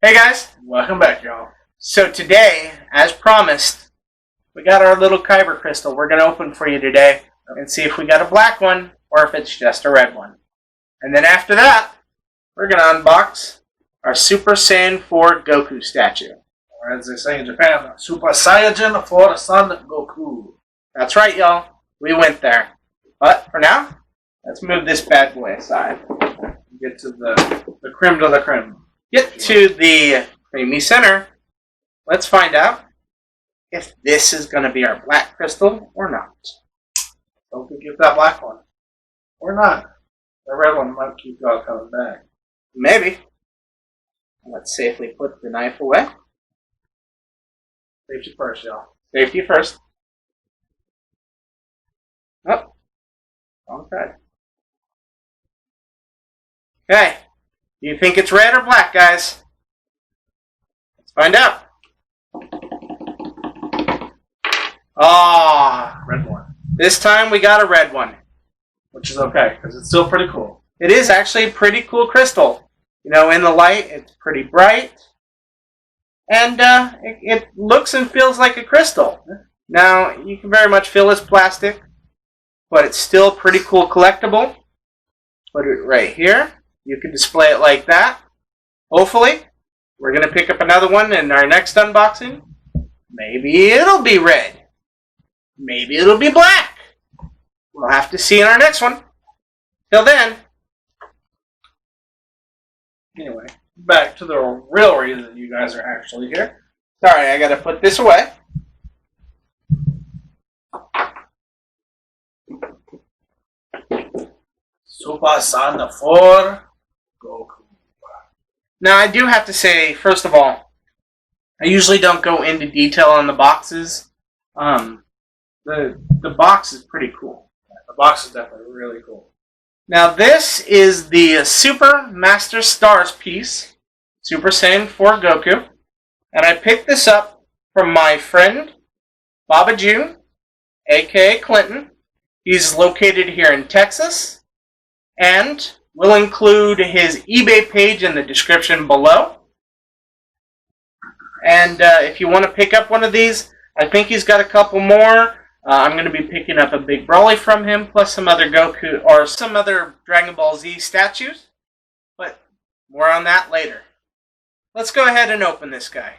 Hey guys, Welcome back, y'all. so today, as promised, we got our little Kyber crystal we're going to open for you today and see if we got a black one or if it's just a red one. And then after that, we're going to unbox our Super Saiyan 4 Goku statue. Or as they say in Japan, Super Saiyan 4 Son Goku. That's right, y'all. We went there. But for now, let's move this bad boy aside. Get to the creme de la creme. Get to the creamy center. Let's find out if this is going to be our black crystal or not. Hope we get that black one. Or not. The red one might keep y'all coming back. Maybe. Let's safely put the knife away. Safety first, y'all. Safety first. Oh. Okay. Okay. Do you think it's red or black, guys? Let's find out. Ah, Red one. this time we got a red one. Which is okay, because it's still pretty cool. It is actually a pretty cool crystal. You know, in the light, it's pretty bright. And it looks and feels like a crystal. Now, you can very much feel it's plastic, but it's still pretty cool collectible. Put it right here. You can display it like that. Hopefully, we're going to pick up another one in our next unboxing. Maybe it'll be red. Maybe it'll be black. We'll have to see in our next one. Till then. Anyway, back to the real reason you guys are actually here. Sorry, I got to put this away. Super Saiyan 4 Goku. Now, I do have to say, first of all, I usually don't go into detail on the boxes. The box is pretty cool. The box is definitely really cool. Now, this is the Super Master Stars piece, Super Saiyan 4 Goku. And I picked this up from my friend, Baba June, a.k.a. Clinton. He's located here in Texas. And we'll include his eBay page in the description below. And if you want to pick up one of these, I think he's got a couple more. I'm going to be picking up a big Brawly from him, plus some other Goku or some other Dragon Ball Z statues. But more on that later. Let's go ahead and open this guy.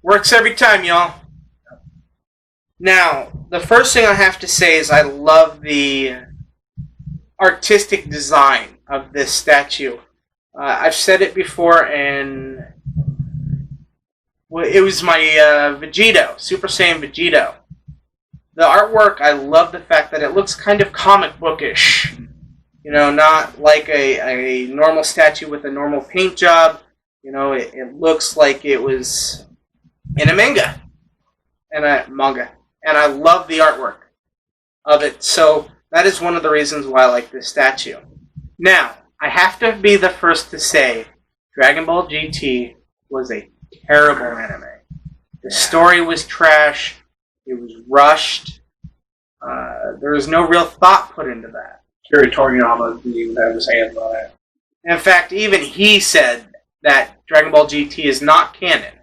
Works every time, y'all. Now, the first thing I have to say is I love the artistic design of this statue. I've said it before, and it was my Vegito, Super Saiyan Vegito. The artwork, I love the fact that it looks kind of comic bookish. You know, not like a normal statue with a normal paint job. You know, it looks like it was in a manga. And I love the artwork of it. So that is one of the reasons why I like this statue. Now, I have to be the first to say Dragon Ball GT was a terrible anime. The story was trash. It was rushed. There was no real thought put into that. Kiri Toriyama didn't even have his hands on it. In fact, even he said that Dragon Ball GT is not canon.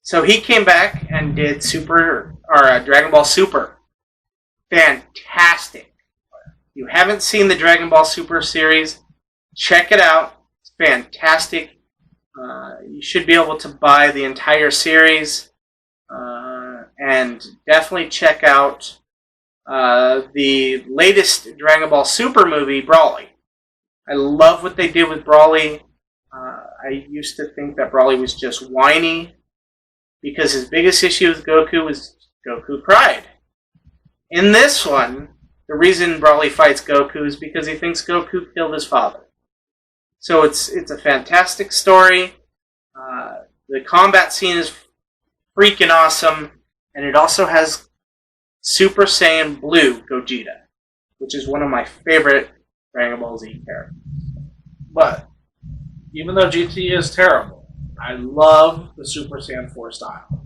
So he came back and did Dragon Ball Super. Fantastic. If you haven't seen the Dragon Ball Super series, check it out. It's fantastic. You should be able to buy the entire series. And definitely check out the latest Dragon Ball Super movie, Brawly. I love what they did with Brawly. I used to think that Brawly was just whiny because his biggest issue with Goku was Goku cried. In this one, the reason Brawly fights Goku is because he thinks Goku killed his father. So it's a fantastic story. The combat scene is freaking awesome. And it also has Super Saiyan Blue Gogeta, which is one of my favorite Dragon Ball Z characters. But even though GT is terrible, I love the Super Saiyan 4 style.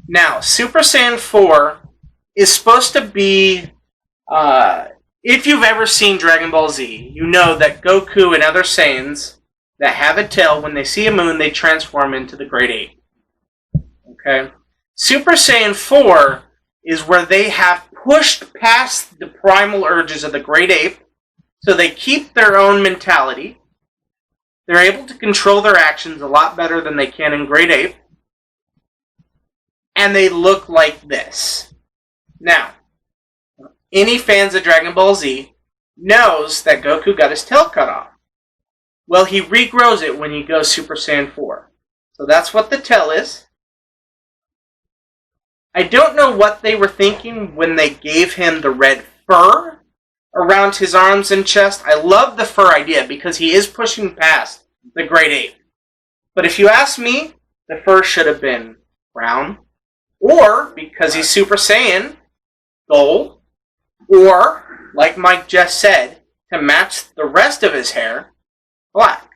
Now, Super Saiyan 4 is supposed to be If you've ever seen Dragon Ball Z, you know that Goku and other Saiyans that have a tail, when they see a moon, they transform into the Great Ape. Okay? Super Saiyan 4 is where they have pushed past the primal urges of the Great Ape, so they keep their own mentality. They're able to control their actions a lot better than they can in Great Ape. And they look like this. Now, any fans of Dragon Ball Z knows that Goku got his tail cut off. Well, he regrows it when he goes Super Saiyan 4. So that's what the tail is. I don't know what they were thinking when they gave him the red fur around his arms and chest. I love the fur idea because he is pushing past the Great Ape. But if you ask me, the fur should have been brown. Or, because he's Super Saiyan, gold. Or, like Mike just said, to match the rest of his hair, black.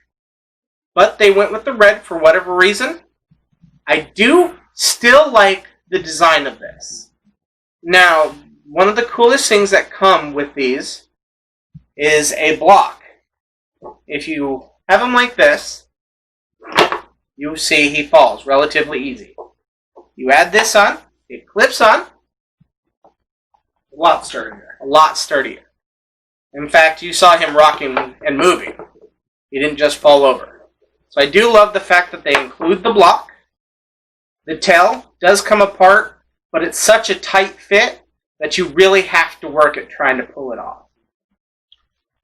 But they went with the red for whatever reason. I do still like the design of this. Now, one of the coolest things that come with these is a block. If you have them like this, you see he falls relatively easy. You add this on, it clips on. A lot sturdier. A lot sturdier. In fact, you saw him rocking and moving. He didn't just fall over. So I do love the fact that they include the block. The tail does come apart, but it's such a tight fit that you really have to work at trying to pull it off.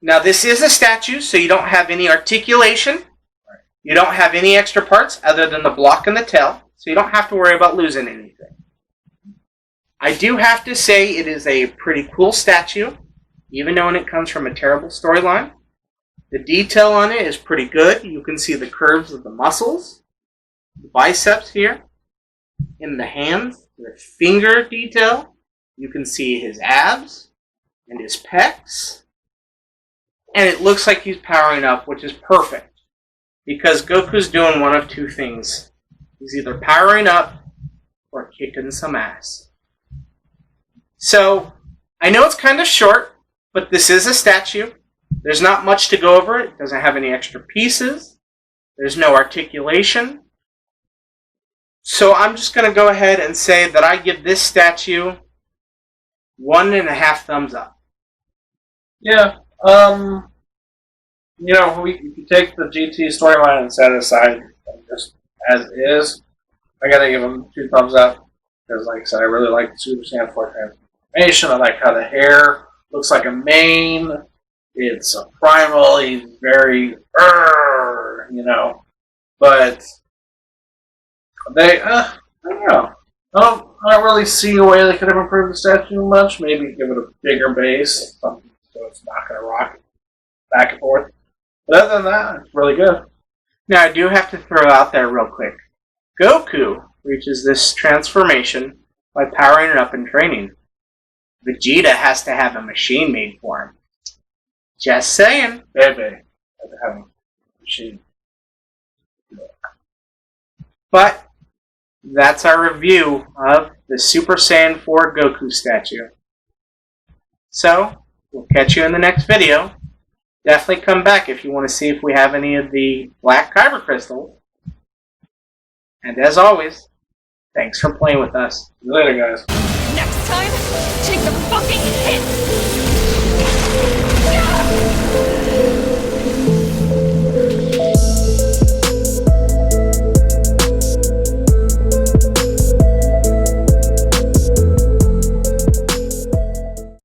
Now, this is a statue, so you don't have any articulation. You don't have any extra parts other than the block and the tail, so you don't have to worry about losing anything. I do have to say it is a pretty cool statue, even though it comes from a terrible storyline. The detail on it is pretty good. You can see the curves of the muscles, the biceps here, in the hands, the finger detail. You can see his abs and his pecs. And it looks like he's powering up, which is perfect. Because Goku's doing one of two things. He's either powering up or kicking some ass. So, I know it's kind of short, but this is a statue. There's not much to go over. It doesn't have any extra pieces. There's no articulation. So I'm just going to go ahead and say that I give this statue 1.5 thumbs up. Yeah. If you take the GT storyline and set it aside just as is, I gotta give him 2 thumbs up. Because, like I said, I really like the Super Saiyan 4 transformation. I like how the hair looks like a mane. It's a primal. He's very, But they, I don't know. I don't really see a way they could have improved the statue much. Maybe give it a bigger base, something so it's not going to rock back and forth. But other than that, it's really good. Now, I do have to throw out there real quick. Goku reaches this transformation by powering it up and training. Vegeta has to have a machine made for him. Just saying. Baby had to have a machine. But that's our review of the Super Saiyan 4 Goku statue. So, we'll catch you in the next video. Definitely come back if you want to see if we have any of the black kyber crystals. And as always, thanks for playing with us. See you later, guys. Next time, take the fucking hit!